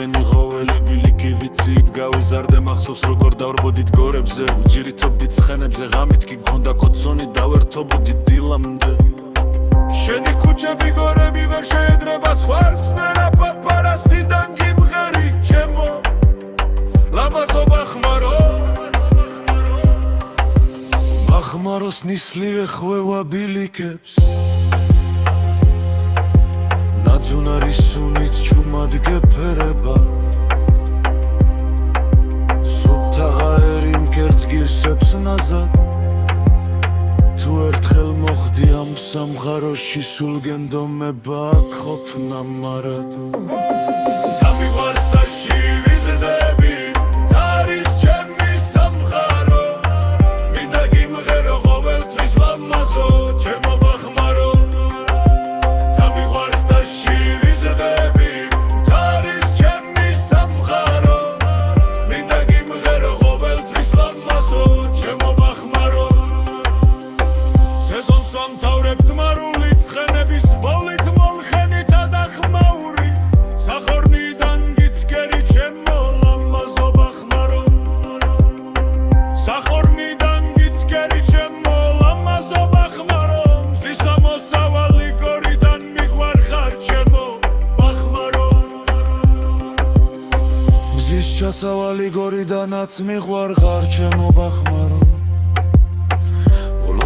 შენი ხოველი ბილიკი ვიცით გავიზარდე მახსოვს როგორ დავრბოდით გორებზე უჯირითობდით ცხენებზე ღამით კი გქონდა კოცონი დავერთობოდით დილამდე შენი ქუჩები გორები ვერ შეედრება სხვას ვერაფერ პარასტიდან გიმღერი ჩემო ლამაზობა ხმარო მახმაროს ნისლი ეხვევა ბილიკებს ნაძუნარი სუნით ჩუმად გეფერება სუფთა ღაერი მკერდს გირსებს ნაზად თუ ერთხელ მოხდი ამ სამღაროში სულ გენდომება აქ ყოფნა მარად დამიყვარს და შივიზდები არის ჩემი სამღარო მინდა გიმღერო ყოველთვის ლამაზო ჩემო ბახმარო დამიყვარს და შივიზდები არის ჩემი სამღარო მინდა გიმღერო ყოველთვის ლამაზო ჩემო ბახმარო სეზონს ამთავრებთ მარული ცხენების ბოლით მოლხენით ადახმაური სახორნიდან გიცკერი ჩემო ლამაზო ბახმარო სახორნიდან გიცკერი ჩემო ლამაზო ბახმარო მზის ამოსავალი გორიდან მიყვარხარ ჩემო ბახმარო მზის ჩასავალი გორიდანაც მიყვარხარ ჩემო ბახმარო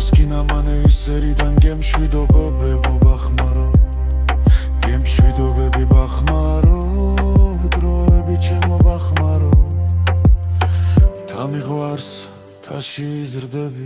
სკინამანე ისერიდან გემშვიდობებებო ბახმარო გემშვიდობები ბახმარო დროები ჩემო ბახმარო თამიყვარს თაში იზრდები